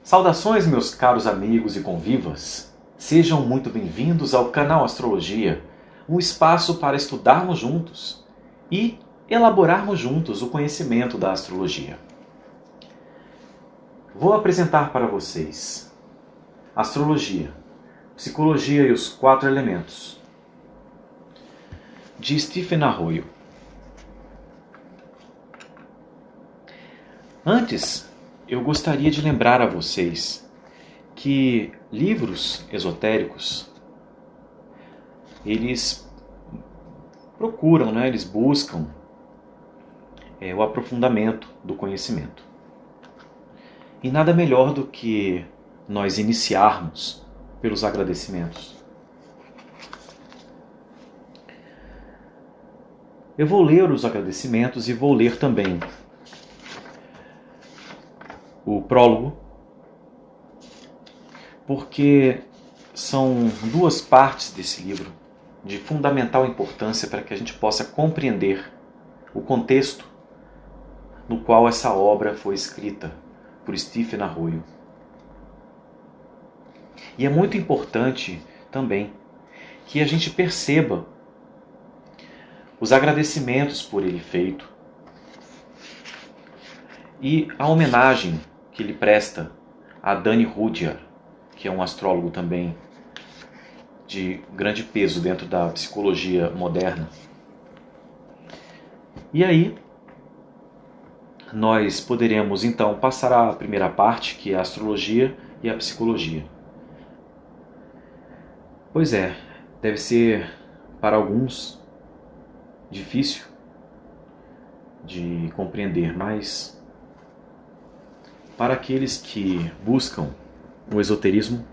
Saudações, meus caros amigos e convivas! Sejam muito bem-vindos ao canal Astrologia, um espaço para estudarmos juntos e elaborarmos juntos o conhecimento da astrologia. Vou apresentar para vocês Astrologia, Psicologia e os 4 Elementos, de Stephen Arroyo. Antes, eu gostaria de lembrar a vocês que livros esotéricos, eles procuram, eles buscam o aprofundamento do conhecimento. E nada melhor do que nós iniciarmos pelos agradecimentos. Eu vou ler os agradecimentos e vou ler também o prólogo, porque são 2 partes desse livro de fundamental importância para que a gente possa compreender o contexto no qual essa obra foi escrita por Stephen Arroyo. E é muito importante também que a gente perceba os agradecimentos por ele feito e a homenagem que ele presta a Danny Rudhyar, que é um astrólogo também de grande peso dentro da psicologia moderna. E aí, nós poderemos então passar à primeira parte, que é a astrologia e a psicologia. Pois é, deve ser para alguns difícil de compreender, mas para aqueles que buscam o esoterismo,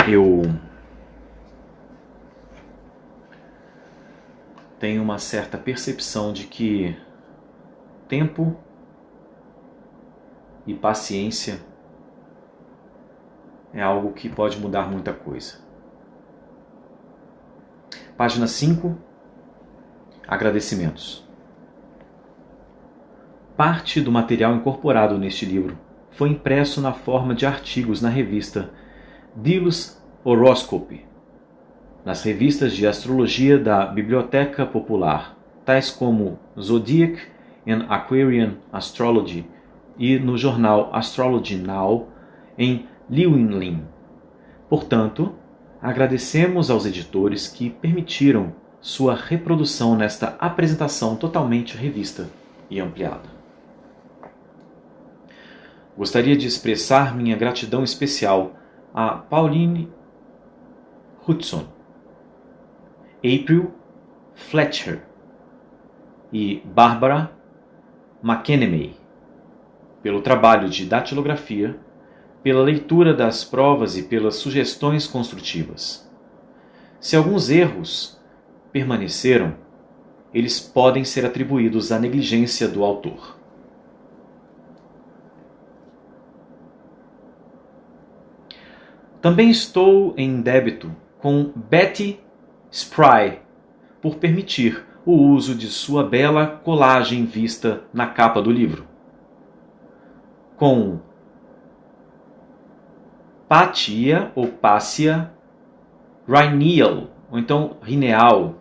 eu tenho uma certa percepção de que tempo e paciência é algo que pode mudar muita coisa. Página 5, agradecimentos. Parte do material incorporado neste livro foi impresso na forma de artigos na revista Delos Horoscope, nas revistas de astrologia da Biblioteca Popular, tais como Zodiac and Aquarian Astrology e no jornal Astrology Now, em Llewellyn. Portanto, agradecemos aos editores que permitiram sua reprodução nesta apresentação totalmente revista e ampliada. Gostaria de expressar minha gratidão especial a Pauline Hudson, April Fletcher e Barbara McKenemy pelo trabalho de datilografia, pela leitura das provas e pelas sugestões construtivas. Se alguns erros permaneceram, eles podem ser atribuídos à negligência do autor. Também estou em débito com Betty Spry por permitir o uso de sua bela colagem vista na capa do livro. Com Pátia ou Pássia Raineal, ou então Rineal,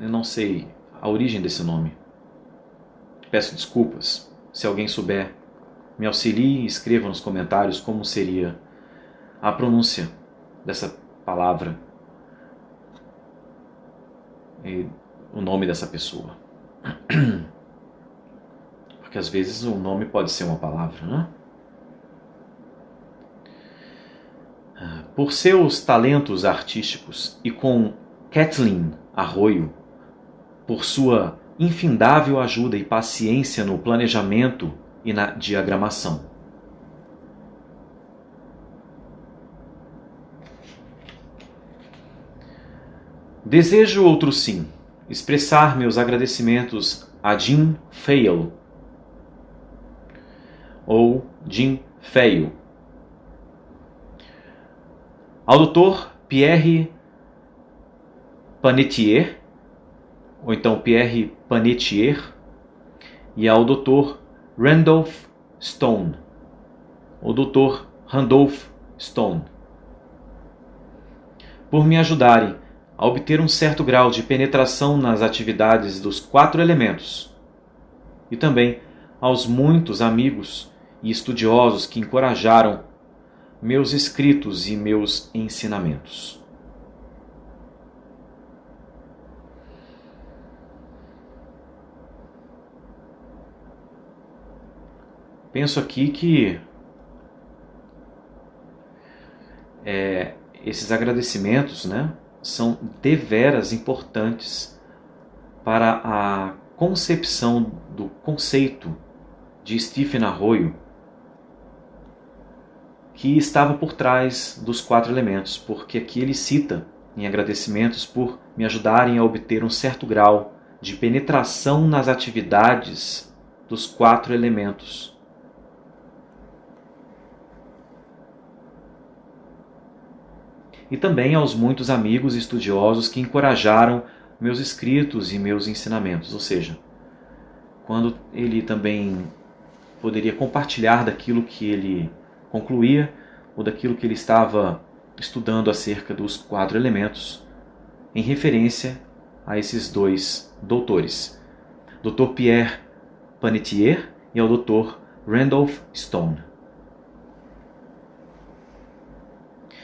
eu não sei a origem desse nome. Peço desculpas. Se alguém souber, me auxilie e escreva nos comentários como seria a pronúncia dessa palavra e o nome dessa pessoa. Porque às vezes o nome pode ser uma palavra, né? Por seus talentos artísticos e com Kathleen Arroyo, por sua infindável ajuda e paciência no planejamento e na diagramação. Desejo outro sim, expressar meus agradecimentos a Jim Fail, ou Jim Fail, ao Dr. Pierre ou então Pierre Panetier, e ao Dr. Randolph Stone, o Dr. Randolph Stone, por me ajudarem a obter um certo grau de penetração nas atividades dos 4 elementos, e também aos muitos amigos e estudiosos que encorajaram meus escritos e meus ensinamentos. Penso aqui que esses agradecimentos, são deveras importantes para a concepção do conceito de Stephen Arroyo, que estava por trás dos 4 elementos, porque aqui ele cita em agradecimentos por me ajudarem a obter um certo grau de penetração nas atividades dos 4 elementos. E também aos muitos amigos e estudiosos que encorajaram meus escritos e meus ensinamentos, ou seja, quando ele também poderia compartilhar daquilo que ele concluía ou daquilo que ele estava estudando acerca dos 4 elementos, em referência a esses 2 doutores, Dr. Pierre Panetier e ao Dr. Randolph Stone.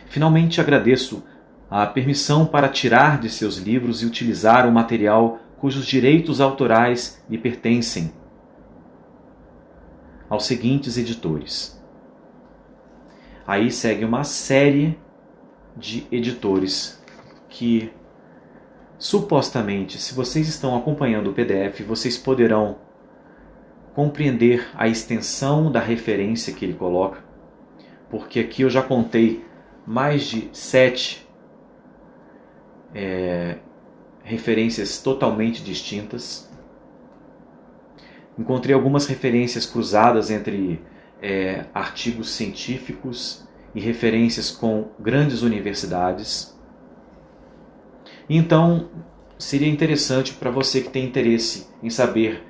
Finalmente agradeço a permissão para tirar de seus livros e utilizar o material cujos direitos autorais lhe pertencem aos seguintes editores. Aí segue uma série de editores que, supostamente, se vocês estão acompanhando o PDF, vocês poderão compreender a extensão da referência que ele coloca, porque aqui eu já contei mais de 7 referências totalmente distintas. Encontrei algumas referências cruzadas entre artigos científicos e referências com grandes universidades. Então, seria interessante para você que tem interesse em saber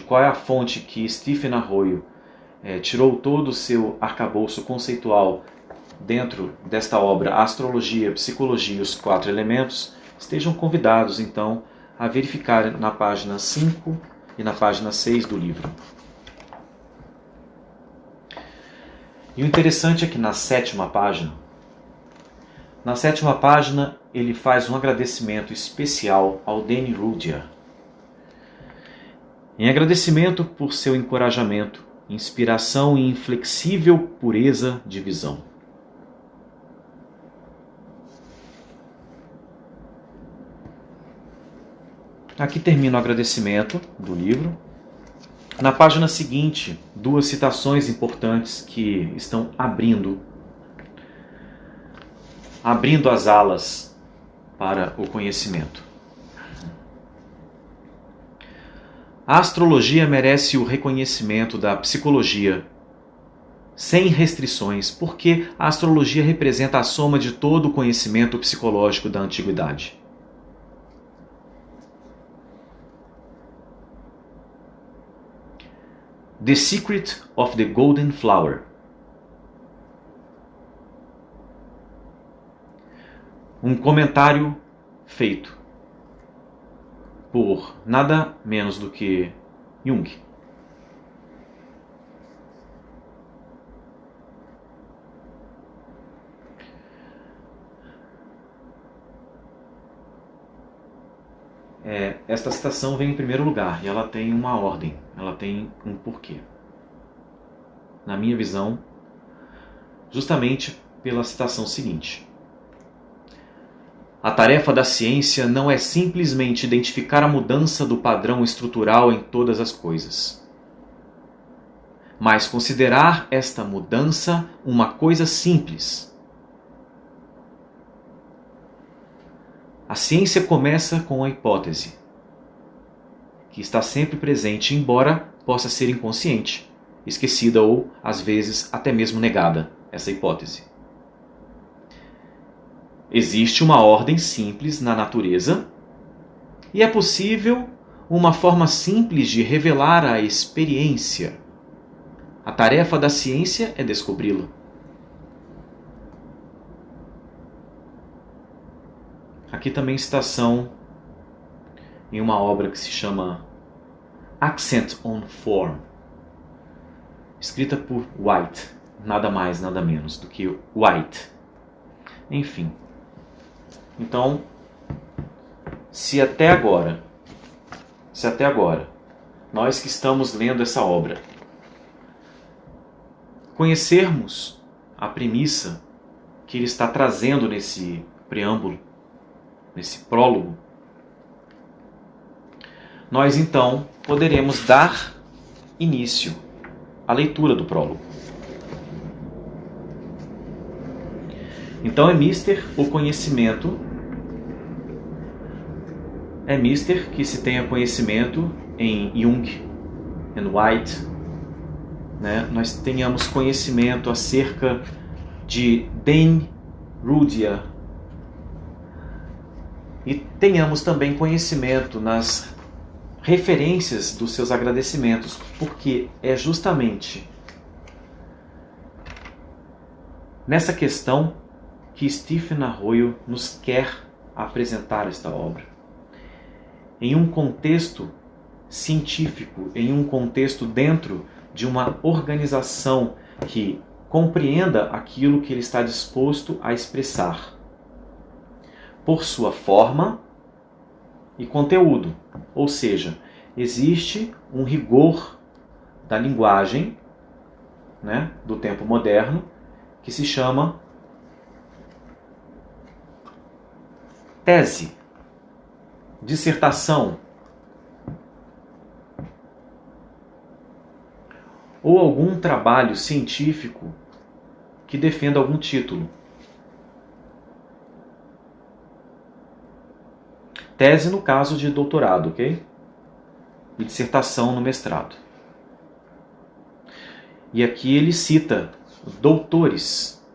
qual é a fonte que Stephen Arroyo tirou todo o seu arcabouço conceitual dentro desta obra Astrologia, Psicologia e os 4 Elementos, estejam convidados, então, a verificar na página 5 e na página 6 do livro. E o interessante é que na 7ª página, ele faz um agradecimento especial ao Danny Rudyard. Em agradecimento por seu encorajamento, inspiração e inflexível pureza de visão. Aqui termina o agradecimento do livro. Na página seguinte, 2 citações importantes que estão abrindo as alas para o conhecimento. A astrologia merece o reconhecimento da psicologia sem restrições, porque a astrologia representa a soma de todo o conhecimento psicológico da antiguidade. The Secret of the Golden Flower. Um comentário feito por nada menos do que Jung. Esta citação vem em primeiro lugar e ela tem uma ordem, ela tem um porquê. Na minha visão, justamente pela citação seguinte. A tarefa da ciência não é simplesmente identificar a mudança do padrão estrutural em todas as coisas, mas considerar esta mudança uma coisa simples. A ciência começa com a hipótese, que está sempre presente, embora possa ser inconsciente, esquecida ou, às vezes, até mesmo negada, essa hipótese. Existe uma ordem simples na natureza e é possível uma forma simples de revelar a experiência. A tarefa da ciência é descobri-la. Aqui também citação em uma obra que se chama Accent on Form, escrita por White, nada mais, nada menos do que White. Enfim, então, se até agora, nós que estamos lendo essa obra, conhecermos a premissa que ele está trazendo nesse preâmbulo, nesse prólogo, nós então poderemos dar início à leitura do prólogo. Então é mister o conhecimento, é mister que se tenha conhecimento em Jung, em White, né? Nós tenhamos conhecimento acerca de Dan Rudia e tenhamos também conhecimento nas referências dos seus agradecimentos, porque é justamente nessa questão que Stephen Arroyo nos quer apresentar esta obra. Em um contexto científico, em um contexto dentro de uma organização que compreenda aquilo que ele está disposto a expressar, por sua forma e conteúdo. Ou seja, existe um rigor da linguagem, né, do tempo moderno, que se chama tese, dissertação, ou algum trabalho científico que defenda algum título. Tese no caso de doutorado, ok? E dissertação no mestrado. E aqui ele cita doutores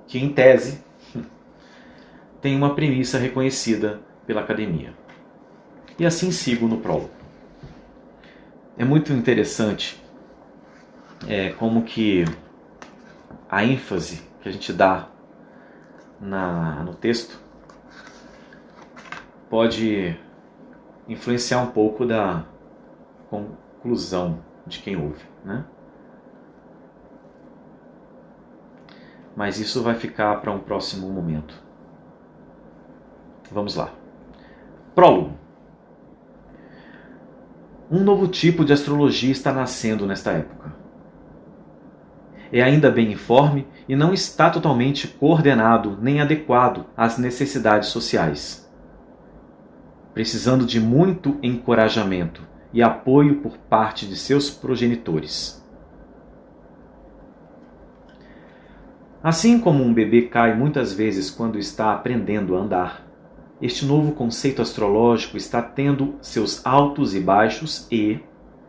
que, em tese, têm uma premissa reconhecida pela academia. E assim sigo no prólogo. É muito interessante como que a ênfase que a gente dá no texto pode influenciar um pouco da conclusão de quem ouve, né? Mas isso vai ficar para um próximo momento. Vamos lá. Prólogo. Um novo tipo de astrologia está nascendo nesta época. É ainda bem informe e não está totalmente coordenado nem adequado às necessidades sociais, precisando de muito encorajamento e apoio por parte de seus progenitores. Assim como um bebê cai muitas vezes quando está aprendendo a andar, este novo conceito astrológico está tendo seus altos e baixos e,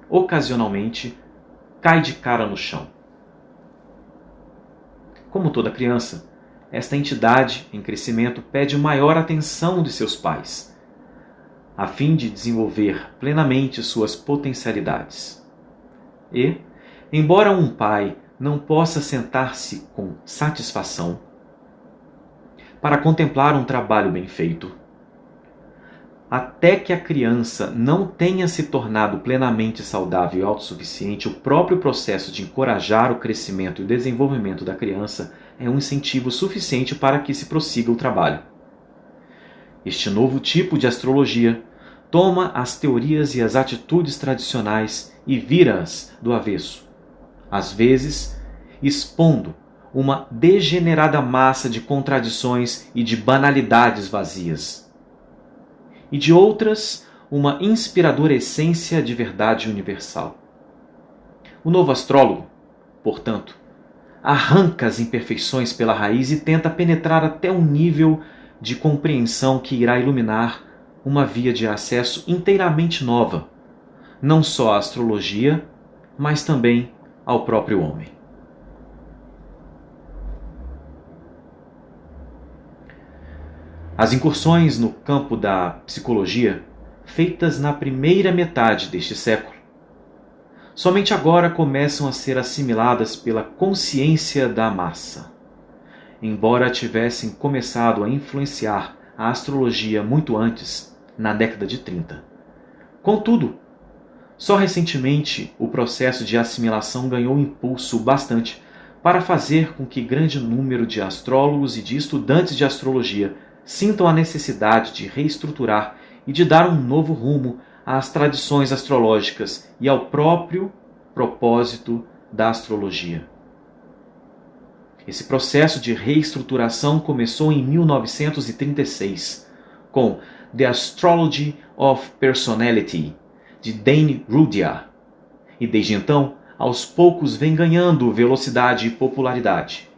ocasionalmente, cai de cara no chão. Como toda criança, esta entidade em crescimento pede maior atenção de seus pais, a fim de desenvolver plenamente suas potencialidades. E, embora um pai não possa sentar-se com satisfação para contemplar um trabalho bem feito, até que a criança não tenha se tornado plenamente saudável e autossuficiente, o próprio processo de encorajar o crescimento e o desenvolvimento da criança é um incentivo suficiente para que se prossiga o trabalho. Este novo tipo de astrologia toma as teorias e as atitudes tradicionais e vira-as do avesso, às vezes expondo uma degenerada massa de contradições e de banalidades vazias, e de outras, uma inspiradora essência de verdade universal. O novo astrólogo, portanto, arranca as imperfeições pela raiz e tenta penetrar até um nível de compreensão que irá iluminar uma via de acesso inteiramente nova, não só à astrologia, mas também ao próprio homem. As incursões no campo da psicologia feitas na primeira metade deste século, somente agora começam a ser assimiladas pela consciência da massa. Embora tivessem começado a influenciar a astrologia muito antes, na década de 30. Contudo, só recentemente o processo de assimilação ganhou impulso bastante para fazer com que grande número de astrólogos e de estudantes de astrologia sintam a necessidade de reestruturar e de dar um novo rumo às tradições astrológicas e ao próprio propósito da astrologia. Esse processo de reestruturação começou em 1936, com The Astrology of Personality, de Dane Rudhyar, e desde então, aos poucos, vem ganhando velocidade e popularidade.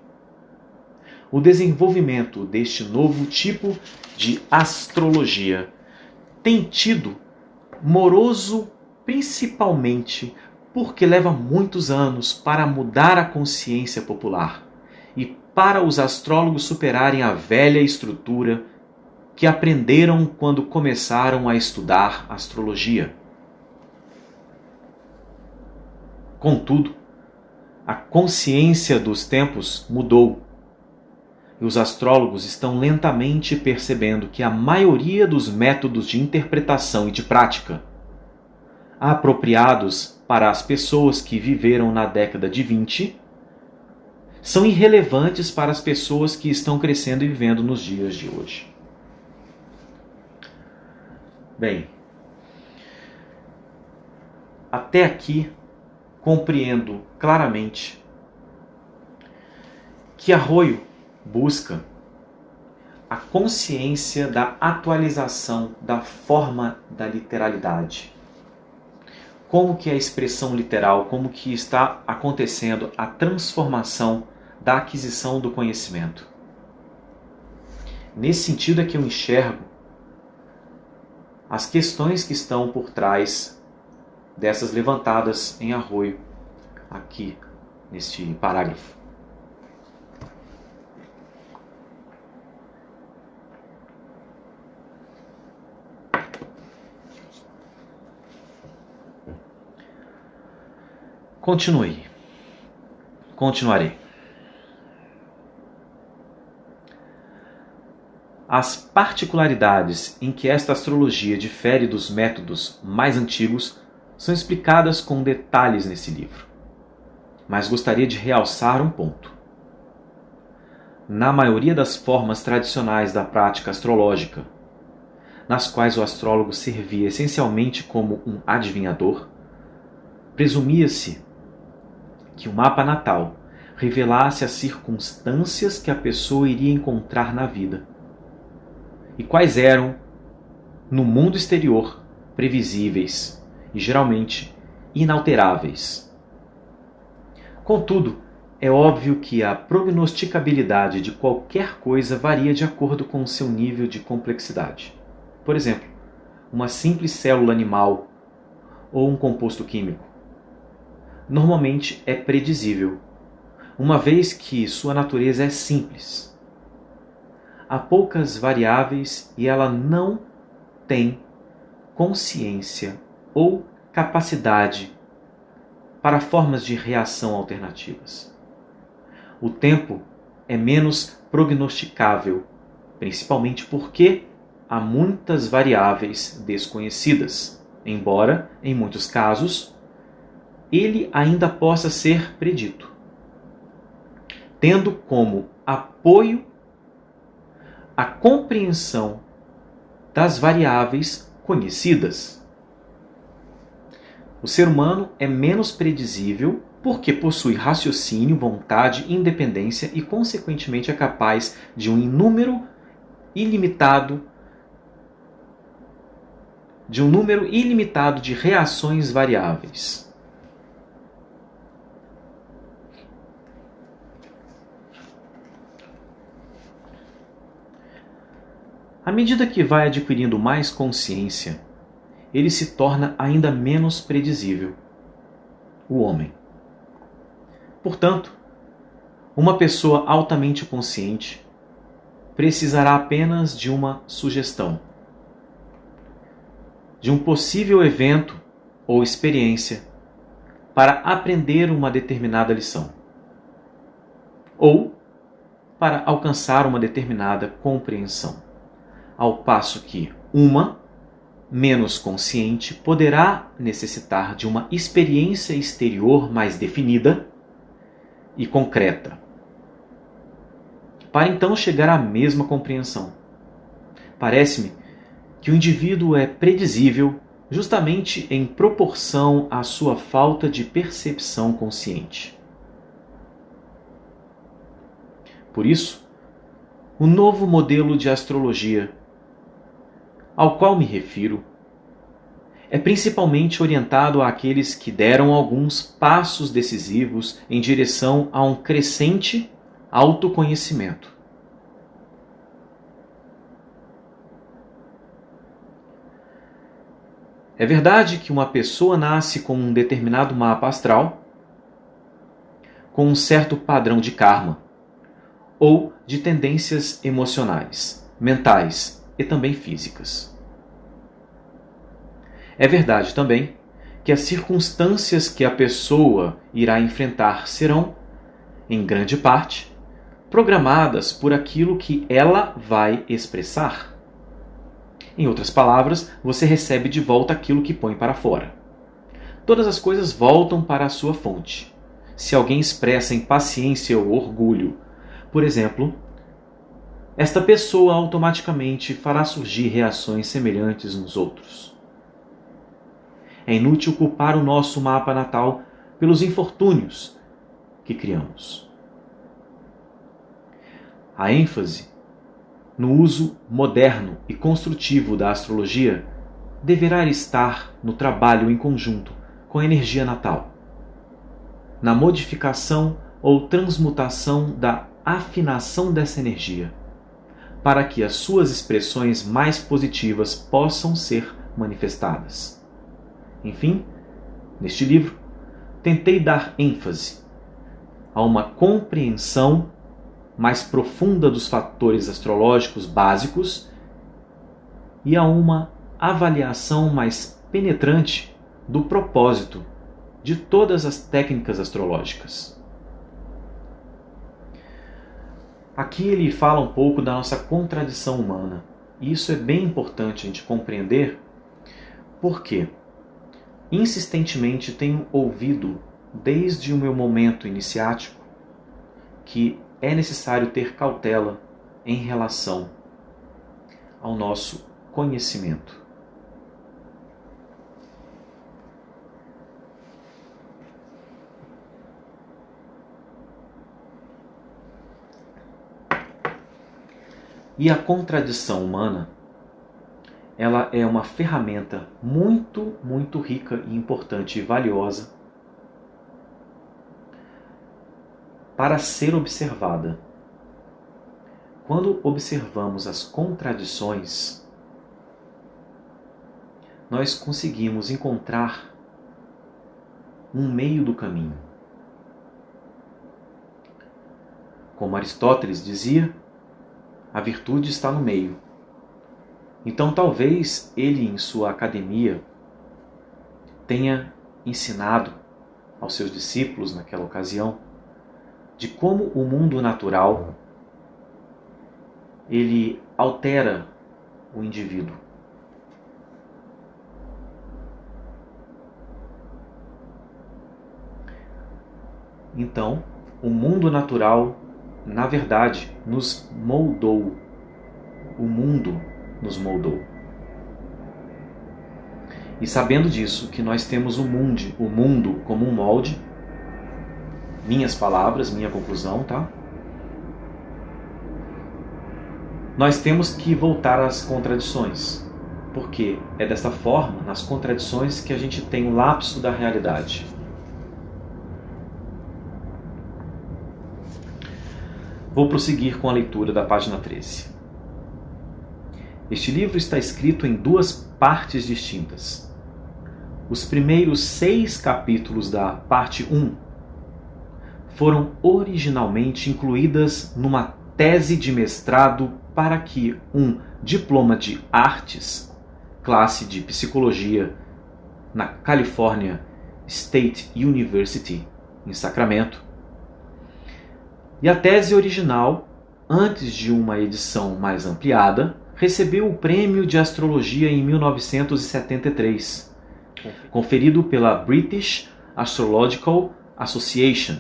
O desenvolvimento deste novo tipo de astrologia tem tido moroso principalmente porque leva muitos anos para mudar a consciência popular e para os astrólogos superarem a velha estrutura que aprenderam quando começaram a estudar astrologia. Contudo, a consciência dos tempos mudou e os astrólogos estão lentamente percebendo que a maioria dos métodos de interpretação e de prática apropriados para as pessoas que viveram na década de 20 são irrelevantes para as pessoas que estão crescendo e vivendo nos dias de hoje. Bem, até aqui compreendo claramente que Arroyo busca a consciência da atualização da forma da literalidade. Como que é a expressão literal, como que está acontecendo a transformação da aquisição do conhecimento. Nesse sentido é que eu enxergo as questões que estão por trás dessas levantadas em Arroyo, aqui, neste parágrafo. Continuarei. As particularidades em que esta astrologia difere dos métodos mais antigos são explicadas com detalhes nesse livro. Mas gostaria de realçar um ponto. Na maioria das formas tradicionais da prática astrológica, nas quais o astrólogo servia essencialmente como um adivinhador, presumia-se que o mapa natal revelasse as circunstâncias que a pessoa iria encontrar na vida e quais eram, no mundo exterior, previsíveis e geralmente inalteráveis. Contudo, é óbvio que a prognosticabilidade de qualquer coisa varia de acordo com o seu nível de complexidade. Por exemplo, uma simples célula animal ou um composto químico normalmente é predizível, uma vez que sua natureza é simples. Há poucas variáveis e ela não tem consciência ou capacidade para formas de reação alternativas. O tempo é menos prognosticável, principalmente porque há muitas variáveis desconhecidas, embora, em muitos casos, ele ainda possa ser predito, tendo como apoio a compreensão das variáveis conhecidas. O ser humano é menos predizível porque possui raciocínio, vontade, independência e, consequentemente, é capaz de um número ilimitado de reações variáveis. À medida que vai adquirindo mais consciência, ele se torna ainda menos predizível, o homem. Portanto, uma pessoa altamente consciente precisará apenas de uma sugestão. de um possível evento ou experiência para aprender uma determinada lição, ou para alcançar uma determinada compreensão, ao passo que uma, menos consciente, poderá necessitar de uma experiência exterior mais definida e concreta, para então chegar à mesma compreensão. Parece-me que o indivíduo é predizível justamente em proporção à sua falta de percepção consciente. Por isso, o novo modelo de astrologia, ao qual me refiro, é principalmente orientado àqueles que deram alguns passos decisivos em direção a um crescente autoconhecimento. É verdade que uma pessoa nasce com um determinado mapa astral, com um certo padrão de karma, ou de tendências emocionais, mentais e também físicas. É verdade também que as circunstâncias que a pessoa irá enfrentar serão, em grande parte, programadas por aquilo que ela vai expressar. Em outras palavras, você recebe de volta aquilo que põe para fora. Todas as coisas voltam para a sua fonte. Se alguém expressa impaciência ou orgulho, por exemplo, esta pessoa automaticamente fará surgir reações semelhantes nos outros. É inútil culpar o nosso mapa natal pelos infortúnios que criamos. A ênfase no uso moderno e construtivo da astrologia deverá estar no trabalho em conjunto com a energia natal, na modificação ou transmutação da afinação dessa energia, para que as suas expressões mais positivas possam ser manifestadas. Enfim, neste livro, tentei dar ênfase a uma compreensão mais profunda dos fatores astrológicos básicos e a uma avaliação mais penetrante do propósito de todas as técnicas astrológicas. Aqui ele fala um pouco da nossa contradição humana, e isso é bem importante a gente compreender, porque insistentemente tenho ouvido, desde o meu momento iniciático, que é necessário ter cautela em relação ao nosso conhecimento. E a contradição humana, ela é uma ferramenta muito, muito rica e importante e valiosa para ser observada. Quando observamos as contradições, nós conseguimos encontrar um meio do caminho. Como Aristóteles dizia, a virtude está no meio. Então talvez ele, em sua academia, tenha ensinado aos seus discípulos naquela ocasião de como o mundo natural ele altera o indivíduo. Então, o mundo natural, na verdade, nos moldou. O mundo nos moldou. E sabendo disso, que nós temos o mundo como um molde, minhas palavras, minha conclusão, tá? Nós temos que voltar às contradições, porque é desta forma, nas contradições, que a gente tem o lapso da realidade. Vou prosseguir com a leitura da página 13. Este livro está escrito em duas partes distintas. Os primeiros 6 capítulos da parte 1 foram originalmente incluídas numa tese de mestrado para que um diploma de artes classe de psicologia na California State University, em Sacramento. E a tese original, antes de uma edição mais ampliada, recebeu o Prêmio de Astrologia em 1973, conferido pela British Astrological Association,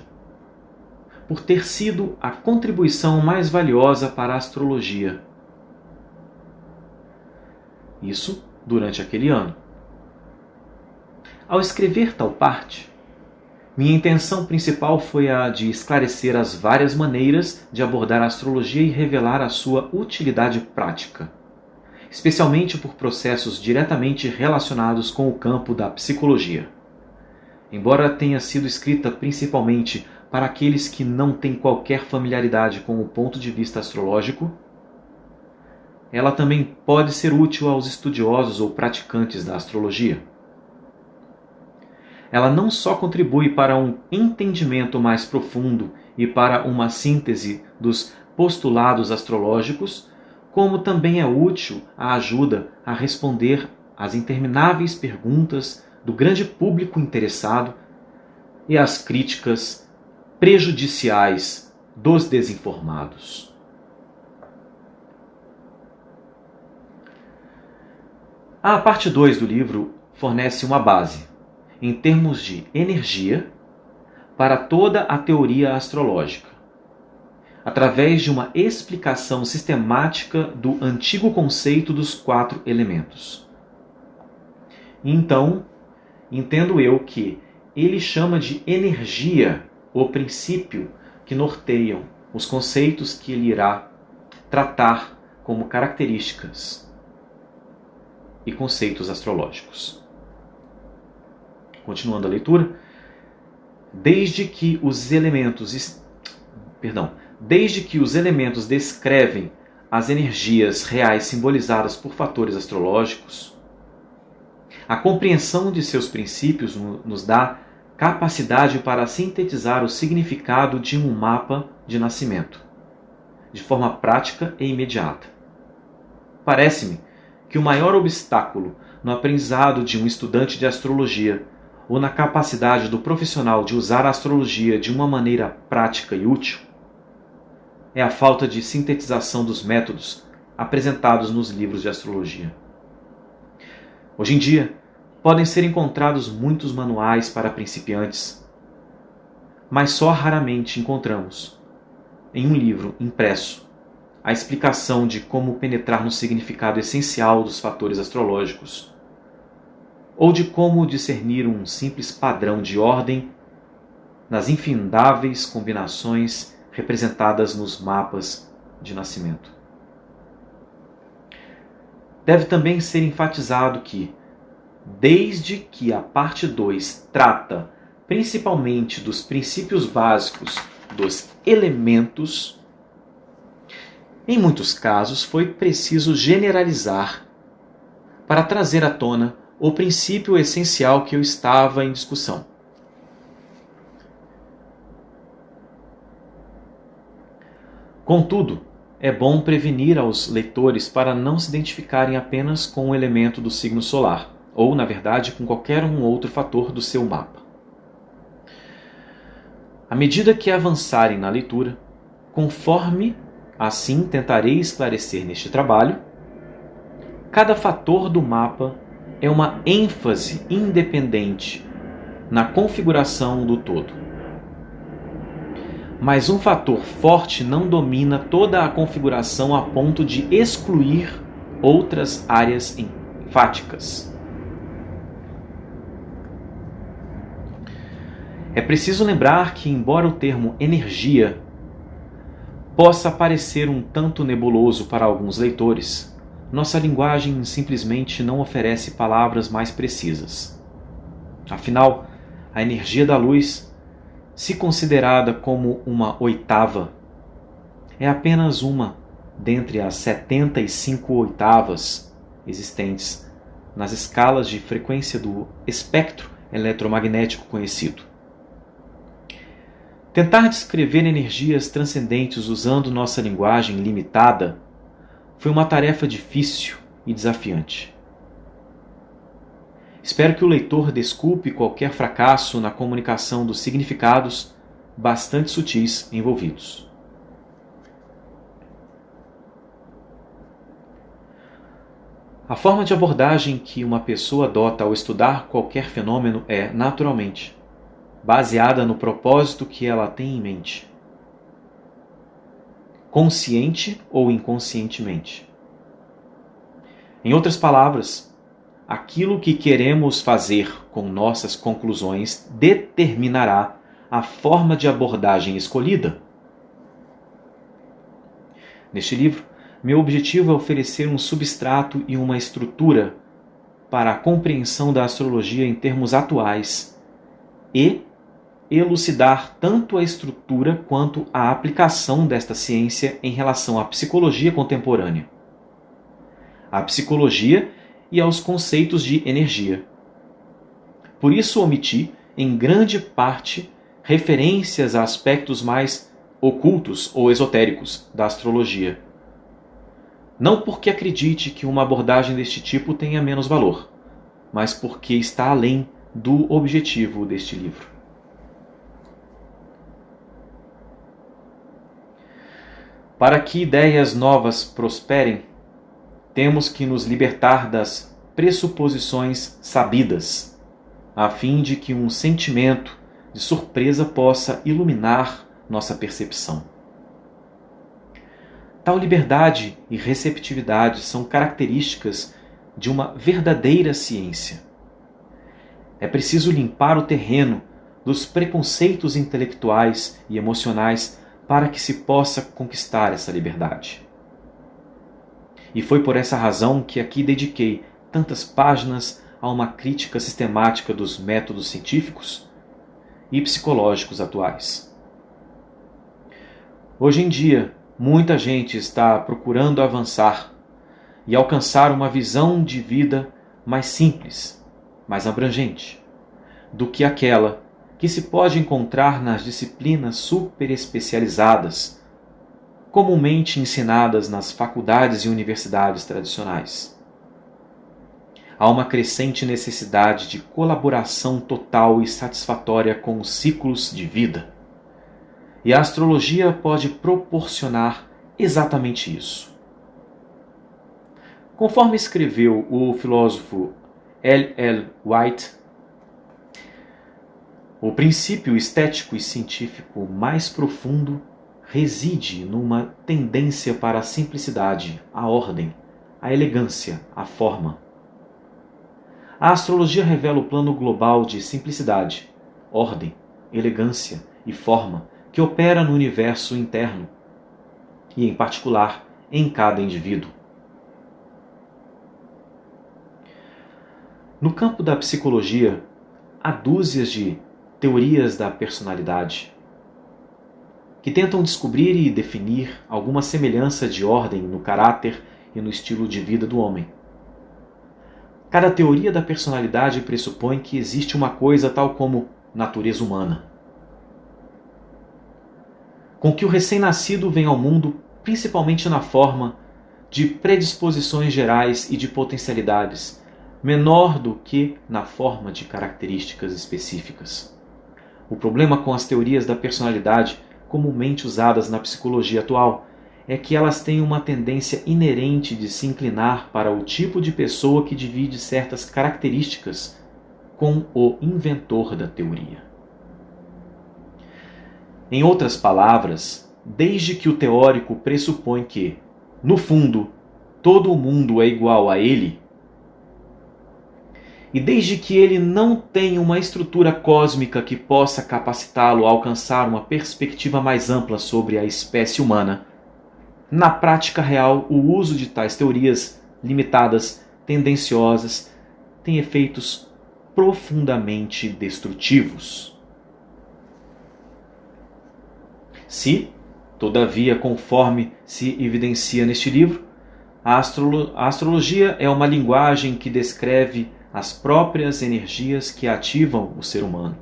por ter sido a contribuição mais valiosa para a astrologia. Isso durante aquele ano. Ao escrever tal parte, minha intenção principal foi a de esclarecer as várias maneiras de abordar a astrologia e revelar a sua utilidade prática, especialmente por processos diretamente relacionados com o campo da psicologia. Embora tenha sido escrita principalmente para aqueles que não têm qualquer familiaridade com o ponto de vista astrológico, ela também pode ser útil aos estudiosos ou praticantes da astrologia. Ela não só contribui para um entendimento mais profundo e para uma síntese dos postulados astrológicos, como também é útil a ajuda a responder às intermináveis perguntas do grande público interessado e às críticas prejudiciais dos desinformados. A parte 2 do livro fornece uma base, em termos de energia, para toda a teoria astrológica, através de uma explicação sistemática do antigo conceito dos 4 elementos. Então, entendo eu que ele chama de energia o princípio que norteiam os conceitos que ele irá tratar como características e conceitos astrológicos. Continuando a leitura, desde que os elementos descrevem as energias reais simbolizadas por fatores astrológicos, a compreensão de seus princípios nos dá capacidade para sintetizar o significado de um mapa de nascimento, de forma prática e imediata. Parece-me que o maior obstáculo no aprendizado de um estudante de astrologia ou na capacidade do profissional de usar a astrologia de uma maneira prática e útil é a falta de sintetização dos métodos apresentados nos livros de astrologia. Hoje em dia, podem ser encontrados muitos manuais para principiantes, mas só raramente encontramos, em um livro impresso, a explicação de como penetrar no significado essencial dos fatores astrológicos, ou de como discernir um simples padrão de ordem nas infindáveis combinações representadas nos mapas de nascimento. Deve também ser enfatizado que, desde que a parte 2 trata principalmente dos princípios básicos dos elementos, em muitos casos foi preciso generalizar para trazer à tona o princípio essencial que eu estava em discussão. Contudo, é bom prevenir aos leitores para não se identificarem apenas com o elemento do signo solar, ou, na verdade, com qualquer um outro fator do seu mapa. À medida que avançarem na leitura, conforme assim tentarei esclarecer neste trabalho, cada fator do mapa é uma ênfase independente na configuração do todo. Mas um fator forte não domina toda a configuração a ponto de excluir outras áreas enfáticas. É preciso lembrar que, embora o termo energia possa parecer um tanto nebuloso para alguns leitores, nossa linguagem simplesmente não oferece palavras mais precisas. Afinal, a energia da luz, se considerada como uma oitava, é apenas uma dentre as 75 oitavas existentes nas escalas de frequência do espectro eletromagnético conhecido. Tentar descrever energias transcendentes usando nossa linguagem limitada foi uma tarefa difícil e desafiante. Espero que o leitor desculpe qualquer fracasso na comunicação dos significados bastante sutis envolvidos. A forma de abordagem que uma pessoa adota ao estudar qualquer fenômeno é, naturalmente, baseada no propósito que ela tem em mente, consciente ou inconscientemente. Em outras palavras, aquilo que queremos fazer com nossas conclusões determinará a forma de abordagem escolhida. Neste livro, meu objetivo é oferecer um substrato e uma estrutura para a compreensão da astrologia em termos atuais e elucidar tanto a estrutura quanto a aplicação desta ciência em relação à psicologia contemporânea, à psicologia e aos conceitos de energia. Por isso omiti, em grande parte, referências a aspectos mais ocultos ou esotéricos da astrologia. Não porque acredite que uma abordagem deste tipo tenha menos valor, mas porque está além do objetivo deste livro. Para que ideias novas prosperem, temos que nos libertar das pressuposições sabidas, a fim de que um sentimento de surpresa possa iluminar nossa percepção. Tal liberdade e receptividade são características de uma verdadeira ciência. É preciso limpar o terreno dos preconceitos intelectuais e emocionais para que se possa conquistar essa liberdade. E foi por essa razão que aqui dediquei tantas páginas a uma crítica sistemática dos métodos científicos e psicológicos atuais. Hoje em dia, muita gente está procurando avançar e alcançar uma visão de vida mais simples, mais abrangente, do que aquela que se pode encontrar nas disciplinas superespecializadas, comumente ensinadas nas faculdades e universidades tradicionais. Há uma crescente necessidade de colaboração total e satisfatória com os ciclos de vida. E a astrologia pode proporcionar exatamente isso. Conforme escreveu o filósofo L. White, o princípio estético e científico mais profundo reside numa tendência para a simplicidade, a ordem, a elegância, a forma. A astrologia revela o plano global de simplicidade, ordem, elegância e forma que opera no universo interno e, em particular, em cada indivíduo. No campo da psicologia, há dúzias de teorias da personalidade que tentam descobrir e definir alguma semelhança de ordem no caráter e no estilo de vida do homem. Cada teoria da personalidade pressupõe que existe uma coisa tal como natureza humana, com que o recém-nascido vem ao mundo principalmente na forma de predisposições gerais e de potencialidades, menor do que na forma de características específicas. O problema com as teorias da personalidade comumente usadas na psicologia atual é que elas têm uma tendência inerente de se inclinar para o tipo de pessoa que divide certas características com o inventor da teoria. Em outras palavras, desde que o teórico pressupõe que, no fundo, todo o mundo é igual a ele, e desde que ele não tem uma estrutura cósmica que possa capacitá-lo a alcançar uma perspectiva mais ampla sobre a espécie humana, na prática real, o uso de tais teorias limitadas, tendenciosas, tem efeitos profundamente destrutivos. Se, todavia, conforme se evidencia neste livro, a astrologia é uma linguagem que descreve as próprias energias que ativam o ser humano.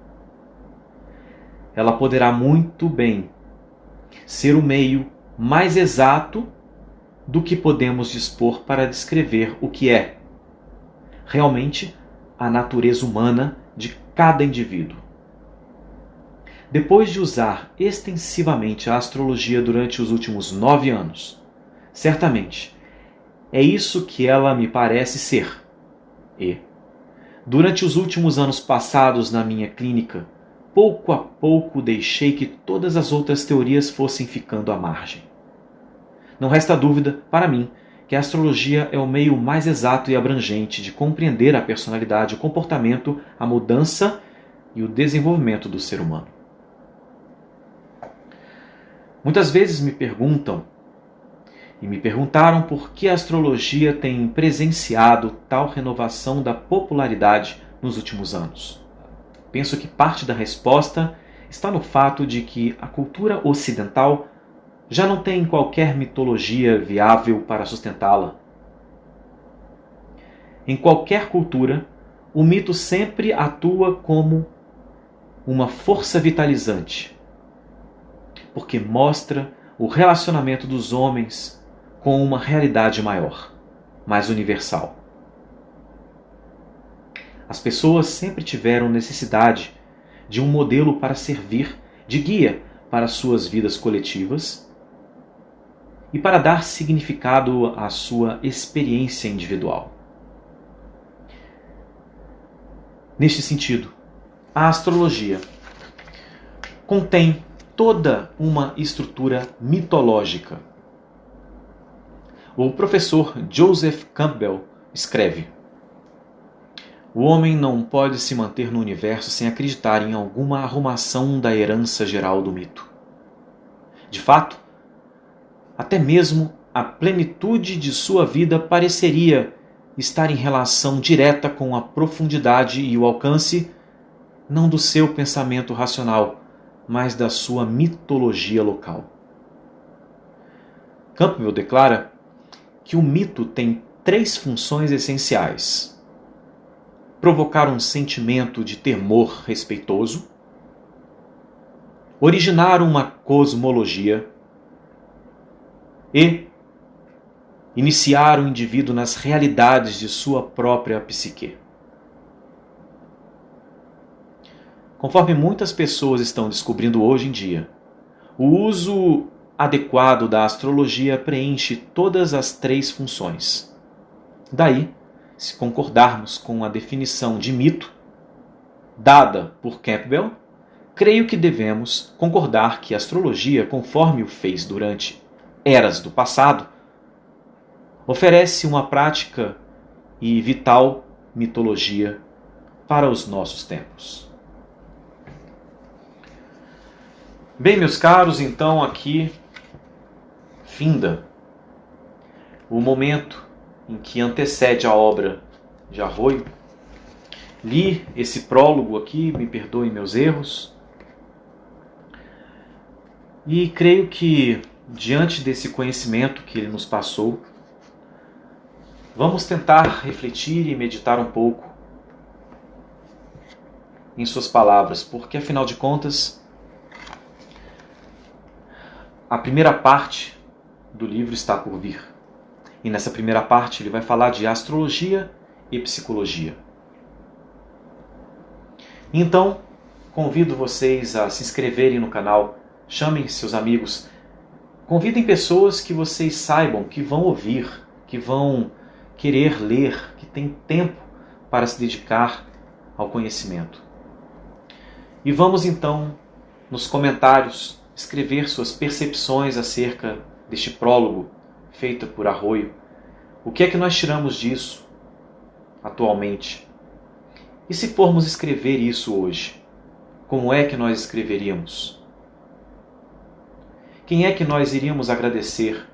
Ela poderá muito bem ser o meio mais exato do que podemos dispor para descrever o que é realmente a natureza humana de cada indivíduo. Depois de usar extensivamente a astrologia durante os últimos 9 anos, certamente é isso que ela me parece ser. E, durante os últimos anos passados na minha clínica, pouco a pouco deixei que todas as outras teorias fossem ficando à margem. Não resta dúvida, para mim, que a astrologia é o meio mais exato e abrangente de compreender a personalidade, o comportamento, a mudança e o desenvolvimento do ser humano. Muitas vezes me perguntam, e me perguntaram por que a astrologia tem presenciado tal renovação da popularidade nos últimos anos. Penso que parte da resposta está no fato de que a cultura ocidental já não tem qualquer mitologia viável para sustentá-la. Em qualquer cultura, o mito sempre atua como uma força vitalizante, porque mostra o relacionamento dos homens com uma realidade maior, mais universal. As pessoas sempre tiveram necessidade de um modelo para servir de guia para suas vidas coletivas e para dar significado à sua experiência individual. Neste sentido, a astrologia contém toda uma estrutura mitológica. O professor Joseph Campbell escreve: o homem não pode se manter no universo sem acreditar em alguma arrumação da herança geral do mito. De fato, até mesmo a plenitude de sua vida pareceria estar em relação direta com a profundidade e o alcance, não do seu pensamento racional, mas da sua mitologia local. Campbell declara que o mito tem 3 funções essenciais: provocar um sentimento de temor respeitoso, originar uma cosmologia e iniciar o indivíduo nas realidades de sua própria psique. Conforme muitas pessoas estão descobrindo hoje em dia, o uso adequado da astrologia preenche todas as 3 funções. Daí, se concordarmos com a definição de mito dada por Campbell, creio que devemos concordar que a astrologia, conforme o fez durante eras do passado, oferece uma prática e vital mitologia para os nossos tempos. Bem, meus caros, então aqui finda o momento em que antecede a obra de Arroio. Li esse prólogo aqui, me perdoem meus erros, e creio que, diante desse conhecimento que ele nos passou, vamos tentar refletir e meditar um pouco em suas palavras, porque, afinal de contas, a primeira parte do livro está por vir. E nessa primeira parte ele vai falar de astrologia e psicologia. Então, convido vocês a se inscreverem no canal, chamem seus amigos, convidem pessoas que vocês saibam que vão ouvir, que vão querer ler, que têm tempo para se dedicar ao conhecimento. E vamos então, nos comentários, escrever suas percepções acerca deste prólogo feito por Arroio. O que é que nós tiramos disso atualmente? E se formos escrever isso hoje, como é que nós escreveríamos? Quem é que nós iríamos agradecer?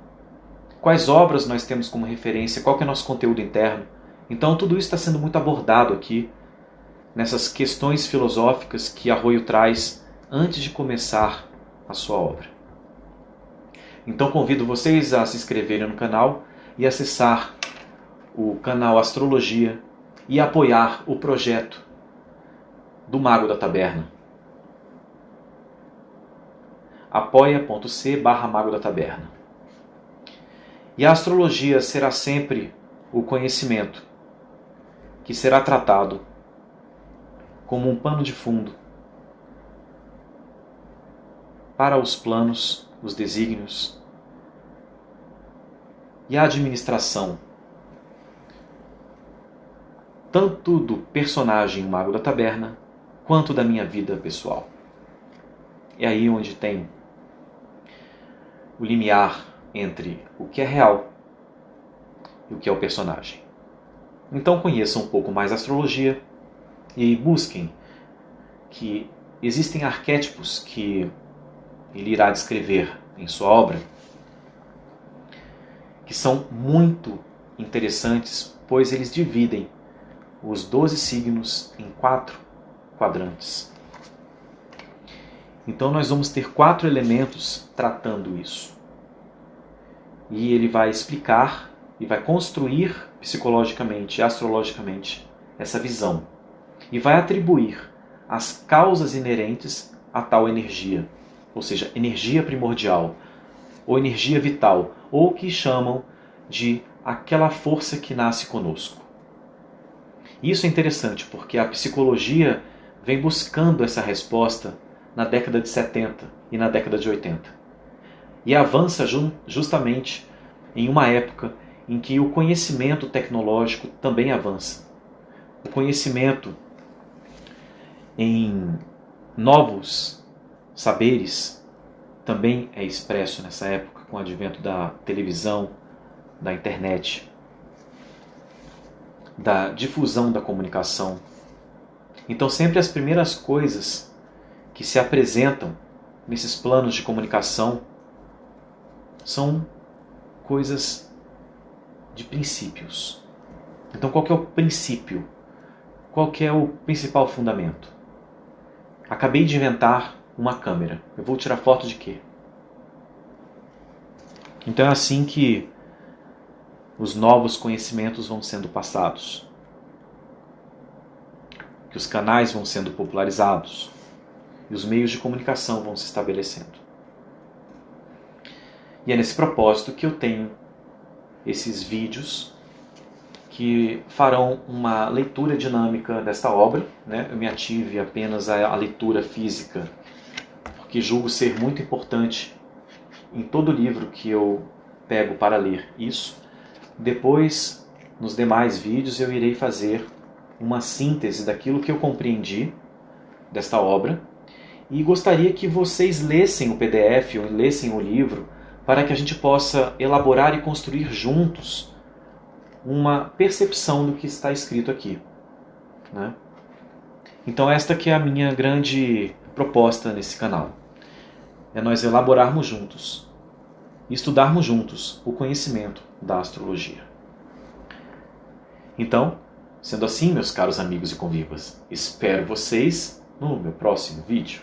Quais obras nós temos como referência? Qual que é o nosso conteúdo interno? Então tudo isso está sendo muito abordado aqui, nessas questões filosóficas que Arroio traz antes de começar a sua obra. Então convido vocês a se inscreverem no canal e acessar o canal Astrologia e apoiar o projeto do Mago da Taberna. apoia.c/Mago da Taberna. E a astrologia será sempre o conhecimento que será tratado como um pano de fundo para os planos, os desígnios e a administração, tanto do personagem Mago da Taberna, quanto da minha vida pessoal. É aí onde tem o limiar entre o que é real e o que é o personagem. Então conheçam um pouco mais a astrologia e busquem que existem arquétipos que ele irá descrever em sua obra, que são muito interessantes, pois eles dividem os 12 signos em 4 quadrantes. Então nós vamos ter 4 elementos tratando isso. E ele vai explicar e vai construir psicologicamente e astrologicamente essa visão. E vai atribuir as causas inerentes a tal energia, ou seja, energia primordial, ou energia vital, ou que chamam de aquela força que nasce conosco. Isso é interessante porque a psicologia vem buscando essa resposta na década de 70 e na década de 80. E avança justamente em uma época em que o conhecimento tecnológico também avança. O conhecimento em novos saberes também é expresso nessa época, com o advento da televisão, da internet, da difusão da comunicação. Então sempre as primeiras coisas que se apresentam nesses planos de comunicação são coisas de princípios. Então qual que é o princípio? Qual que é o principal fundamento? Acabei de inventar uma câmera. Eu vou tirar foto de quê? Então é assim que os novos conhecimentos vão sendo passados, que os canais vão sendo popularizados e os meios de comunicação vão se estabelecendo. E é nesse propósito que eu tenho esses vídeos que farão uma leitura dinâmica desta obra, né? Eu me ative apenas à leitura física, porque julgo ser muito importante em todo livro que eu pego para ler isso. Depois, nos demais vídeos, eu irei fazer uma síntese daquilo que eu compreendi desta obra e gostaria que vocês lessem o PDF ou lessem o livro para que a gente possa elaborar e construir juntos uma percepção do que está escrito aqui, né? Então esta que é a minha grande proposta nesse canal. É nós elaborarmos juntos, estudarmos juntos o conhecimento da astrologia. Então, sendo assim, meus caros amigos e convivas, espero vocês no meu próximo vídeo.